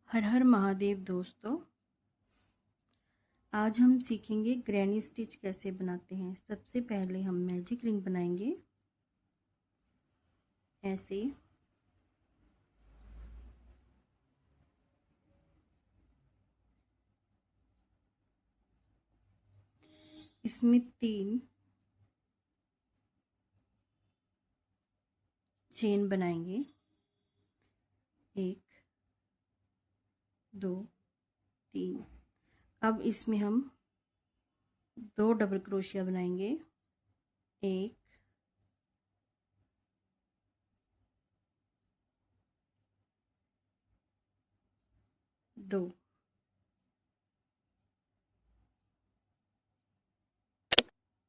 हर हर महादेव दोस्तों, आज हम सीखेंगे ग्रैनी स्टिच कैसे बनाते हैं। सबसे पहले हम मैजिक रिंग बनाएंगे। ऐसे इसमें 3 चेन बनाएंगे। 1 2 3। अब इसमें हम 2 डबल क्रोशिया बनाएंगे। 1 2।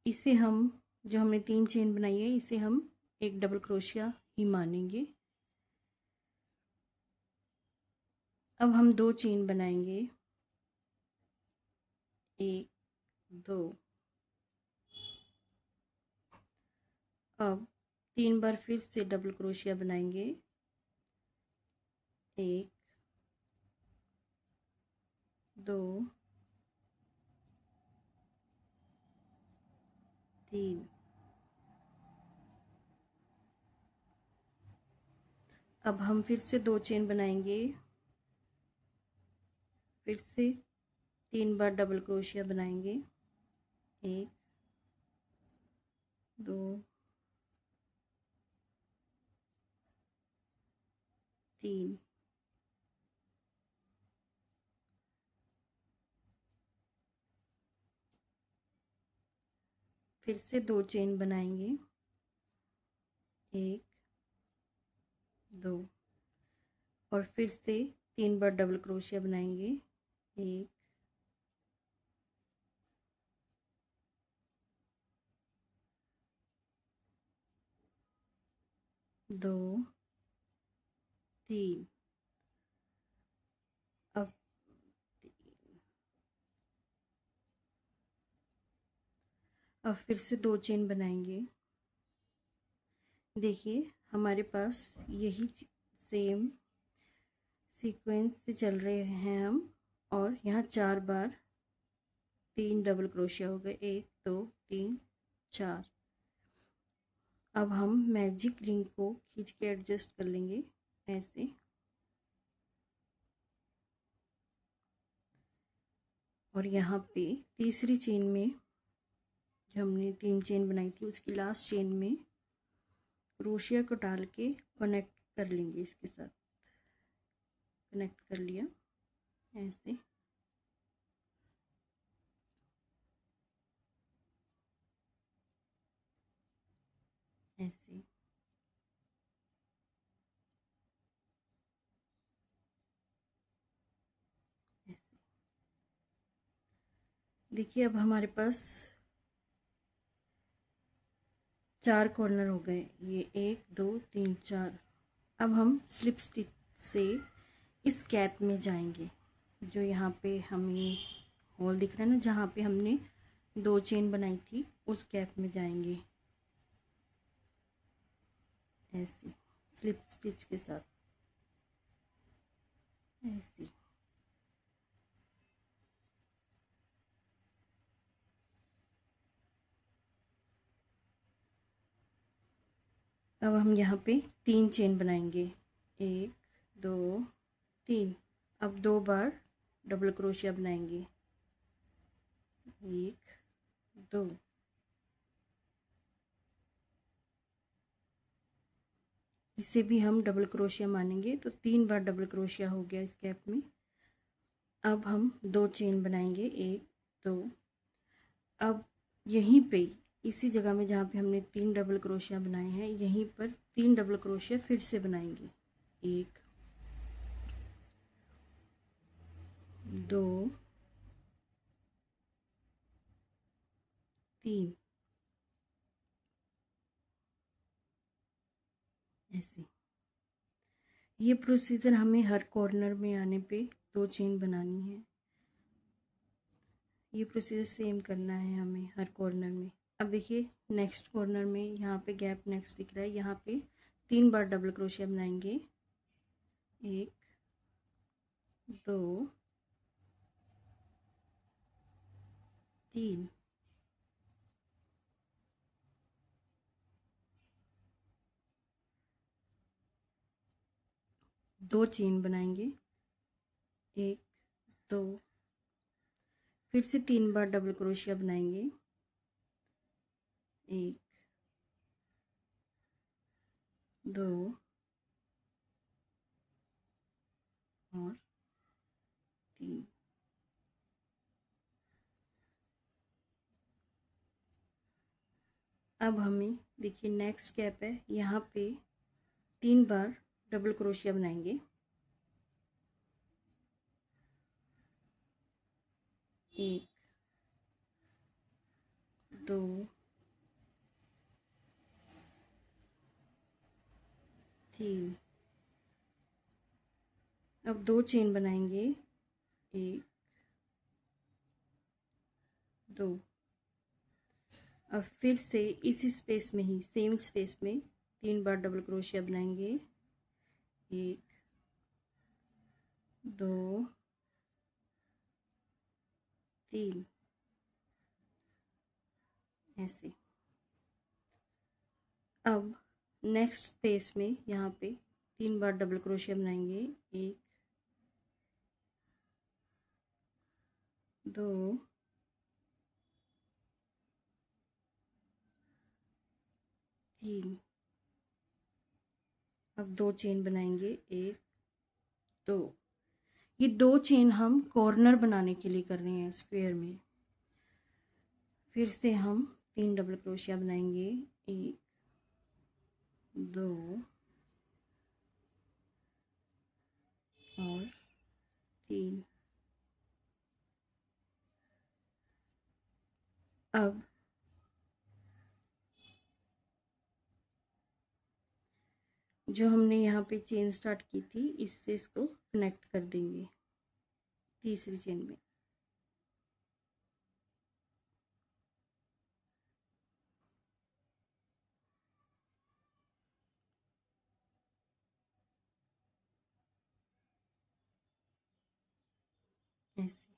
इसे हम जो हमने 3 चेन बनाई है, इसे हम एक डबल क्रोशिया ही मानेंगे। अब हम 2 चेन बनाएंगे। 1 2। अब 3 बार फिर से डबल क्रोशिया बनाएंगे। 1 2 3। अब हम फिर से 2 चेन बनाएंगे। फिर से 3 बार डबल क्रोशिया बनाएंगे। 1 2 3। फिर से 2 चेन बनाएंगे। 1 2 और फिर से 3 बार डबल क्रोशिया बनाएंगे। 1 2 3। अब फिर से 2 चेन बनाएंगे। देखिए हमारे पास यही सेम सीक्वेंस से चल रहे हैं हम, और यहाँ 4 बार 3 डबल क्रोशिया हो गए। 1 2 3 4। अब हम मैजिक रिंग को खींच के एडजस्ट कर लेंगे ऐसे। और यहाँ पे तीसरी चेन में जो हमने 3 चेन बनाई थी, उसकी लास्ट चेन में क्रोशिया को डाल के कनेक्ट कर लेंगे। इसके साथ कनेक्ट कर लिया ऐसे। ऐसे ऐसे देखिए अब हमारे पास 4 कॉर्नर हो गए। ये 1 2 3 4। अब हम स्लिप स्टिच से इस गैप में जाएंगे। जो यहाँ पे हमें होल दिख रहा है ना, जहाँ पे हमने 2 चेन बनाई थी, उस गैप में जाएंगे ऐसे स्लिप स्टिच के साथ ऐसे। अब हम यहाँ पे 3 चेन बनाएंगे। 1 2 3। अब 2 बार डबल क्रोशिया बनाएंगे। 1 2। इसे भी हम डबल क्रोशिया मानेंगे, तो 3 बार डबल क्रोशिया हो गया इस गैप में। अब हम 2 चेन बनाएंगे। 1 2। अब यहीं पे इसी जगह में जहाँ पे हमने 3 डबल क्रोशिया बनाए हैं, यहीं पर 3 डबल क्रोशिया फिर से बनाएंगे। 1 2 3 ऐसे। ये प्रोसीजर हमें हर कॉर्नर में आने पे 2 चेन बनानी है। ये प्रोसीजर सेम करना है हमें हर कॉर्नर में। अब देखिए नेक्स्ट कॉर्नर में यहाँ पे गैप नेक्स्ट दिख रहा है, यहाँ पे 3 बार डबल क्रोशिया बनाएंगे, 1 2 3, 2 चेन बनाएंगे, 1 2, फिर से 3 बार डबल क्रोशिया बनाएंगे, 1 2 और 3। अब हमें देखिए नेक्स्ट गैप है, यहाँ पे 3 बार डबल क्रोशिया बनाएंगे, 1 2 3। अब 2 चेन बनाएंगे, 1 2। अब फिर से इसी स्पेस में ही सेम स्पेस में 3 बार डबल क्रोशिया बनाएंगे, 1 2 3, ऐसे। अब नेक्स्ट स्पेस में यहाँ पे 3 बार डबल क्रोशिया बनाएंगे, 1 2 3। अब 2 चेन बनाएंगे, 1 2। ये 2 चेन हम कॉर्नर बनाने के लिए कर रहे हैं स्क्वायर में। फिर से हम 3 डबल क्रोशिया बनाएंगे, 1 2 और 3। अब जो हमने यहाँ पे चेन स्टार्ट की थी, इससे इसको कनेक्ट कर देंगे तीसरी चेन में। ऐसे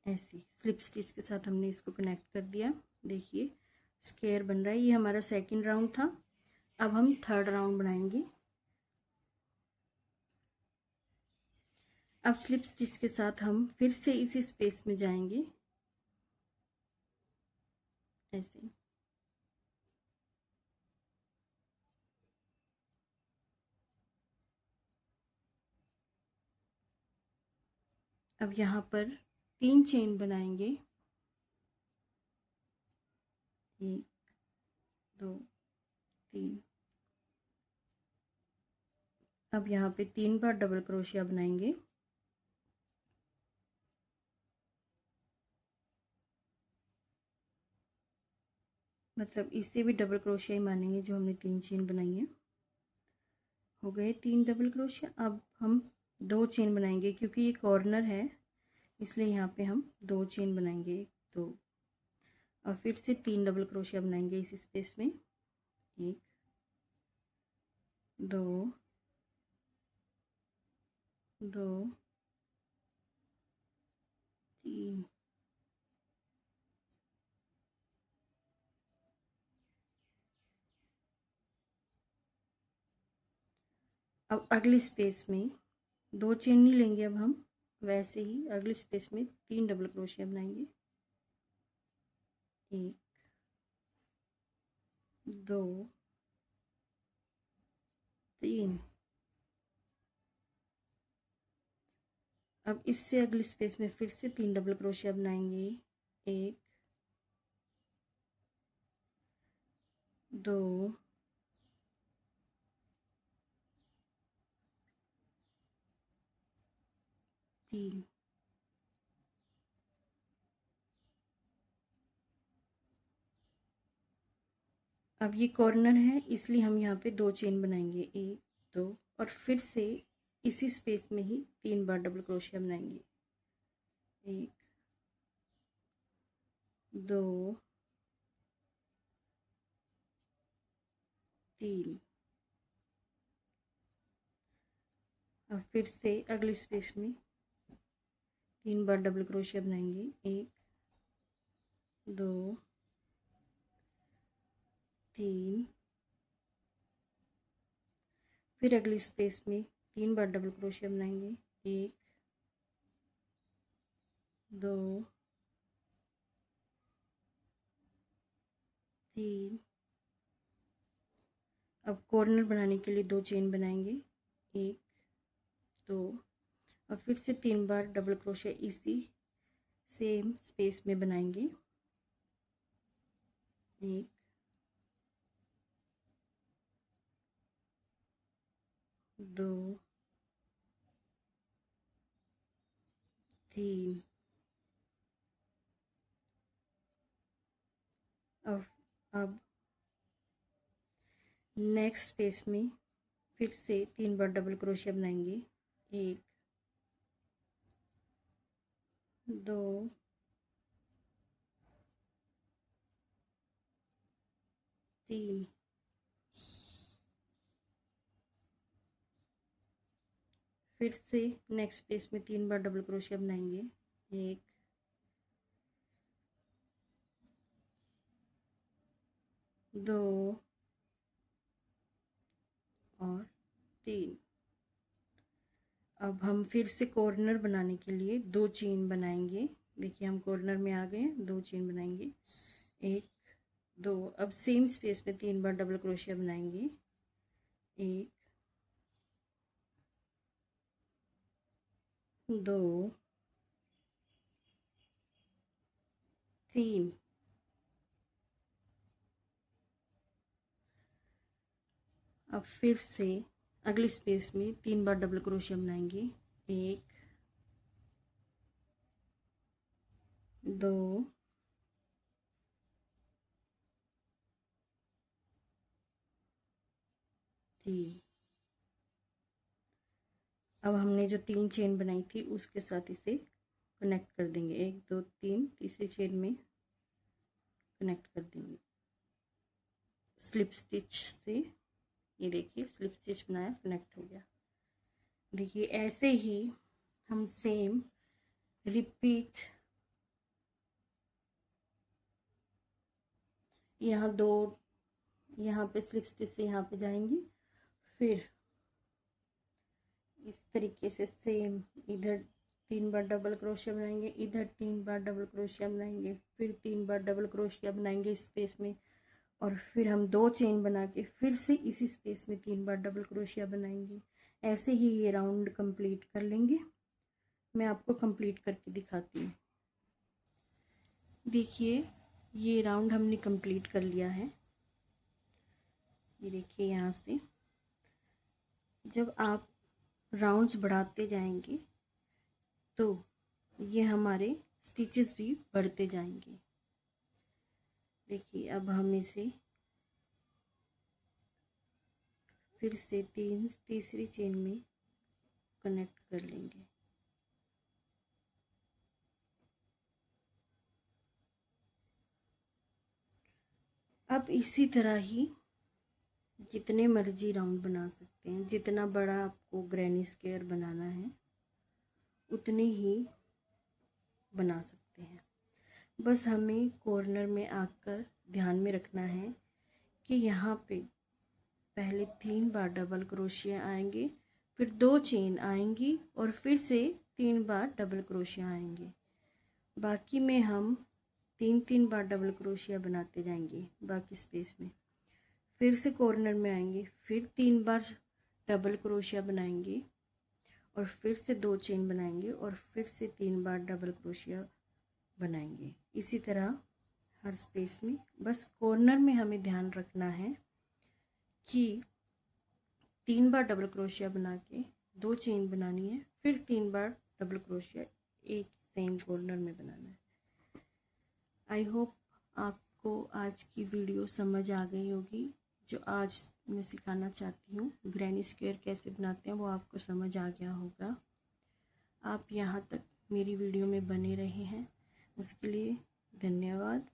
ऐसे स्लिप स्टिच के साथ हमने इसको कनेक्ट कर दिया। देखिए स्क्वायर बन रहा है। ये हमारा सेकंड राउंड था। अब हम थर्ड राउंड बनाएंगे। अब स्लिप स्टिच के साथ हम फिर से इसी स्पेस में जाएंगे, ऐसे। अब यहाँ पर 3 चेन बनाएंगे, 1 2 3। अब यहाँ पे 3 बार डबल क्रोशिया बनाएंगे, मतलब इससे भी डबल क्रोशिया ही मानेंगे जो हमने 3 चेन बनाई है। हो गए 3 डबल क्रोशिया। अब हम 2 चेन बनाएंगे, क्योंकि ये कॉर्नर है इसलिए यहाँ पे हम 2 चेन बनाएंगे, 1 2। और फिर से 3 डबल क्रोशिया बनाएंगे इस स्पेस में, 1 2 2 3। अब अगले स्पेस में 2 चेन नहीं लेंगे, अब हम वैसे ही अगले स्पेस में 3 डबल क्रोशिया बनाएंगे, 1 2 3। अब इससे अगले स्पेस में फिर से 3 डबल क्रोशिया बनाएंगे, 1 2 3। अब ये कॉर्नर है इसलिए हम यहाँ पे 2 चेन बनाएंगे, 1 2। और फिर से इसी स्पेस में ही 3 बार डबल क्रोशिया बनाएंगे, 1 2 3। अब फिर से अगले स्पेस में 3 बार डबल क्रोशिया बनाएंगे। 1 2 3। फिर अगली स्पेस में 3 बार डबल क्रोशिया बनाएंगे। 1 2 3। अब कॉर्नर बनाने के लिए 2 चेन बनाएंगे। 1 2 और फिर से 3 बार डबल क्रोशिया इसी सेम स्पेस में बनाएंगे। 1 2 3। अब नेक्स्ट स्पेस में फिर से 3 बार डबल क्रोशिया बनाएंगे। 1 2 3। फिर से नेक्स्ट स्पेस में 3 बार डबल क्रोशिया बनाएंगे। 1 2 और 3। अब हम फिर से कॉर्नर बनाने के लिए 2 चेन बनाएंगे। देखिए हम कॉर्नर में आ गए हैं। 2 चेन बनाएंगे। 1 2। अब सेम स्पेस में 3 बार डबल क्रोशिया बनाएंगे। 1 2 3। अब फिर से अगले स्पेस में 3 बार डबल क्रोशिया बनाएंगे। 1 2 3। अब हमने जो 3 चेन बनाई थी उसके साथ इसे कनेक्ट कर देंगे। 1 2 3। तीसरी चेन में कनेक्ट कर देंगे स्लिप स्टिच से। ये देखिए स्लिप स्टिच बनाया, कनेक्ट हो गया। देखिए ऐसे ही हम सेम रिपीट यहाँ 2 यहाँ पे स्लिप स्टिच से यहाँ पे जाएंगी। फिर इस तरीके से सेम इधर 3 बार डबल क्रोशिया बनाएंगे, इधर 3 बार डबल क्रोशिया बनाएंगे, फिर 3 बार डबल क्रोशिया बनाएंगे स्पेस में, और फिर हम 2 चेन बना के फिर से इसी स्पेस में 3 बार डबल क्रोशिया बनाएंगे। ऐसे ही ये राउंड कंप्लीट कर लेंगे। मैं आपको कंप्लीट करके दिखाती हूँ। देखिए ये राउंड हमने कंप्लीट कर लिया है। ये देखिए यहाँ से जब आप राउंड्स बढ़ाते जाएंगे तो ये हमारे स्टिचेस भी बढ़ते जाएंगे। देखिए अब हम इसे फिर से तीसरी चेन में कनेक्ट कर लेंगे। अब इसी तरह ही जितने मर्जी राउंड बना सकते हैं। जितना बड़ा आपको ग्रैनी स्क्वायर बनाना है उतने ही बना सकते हैं। बस हमें कॉर्नर में आकर ध्यान में रखना है कि यहाँ पे पहले 3 बार डबल क्रोशिया आएंगे, फिर 2 चेन आएंगी और फिर से 3 बार डबल क्रोशिया आएंगे। बाकी में हम 3 बार डबल क्रोशिया बनाते जाएंगे बाकी स्पेस में। फिर से कॉर्नर में आएंगे, फिर 3 बार डबल क्रोशिया बनाएंगे और फिर से 2 चेन बनाएंगे और फिर से 3 बार डबल क्रोशिया बनाएंगे। इसी तरह हर स्पेस में। बस कॉर्नर में हमें ध्यान रखना है कि 3 बार डबल क्रोशिया बना के 2 चेन बनानी है, फिर 3 बार डबल क्रोशिया एक सेम कॉर्नर में बनाना है। आई होप आपको आज की वीडियो समझ आ गई होगी। जो आज मैं सिखाना चाहती हूँ ग्रैनी स्क्वायर कैसे बनाते हैं वो आपको समझ आ गया होगा। आप यहाँ तक मेरी वीडियो में बने रहे हैं उसके लिए धन्यवाद।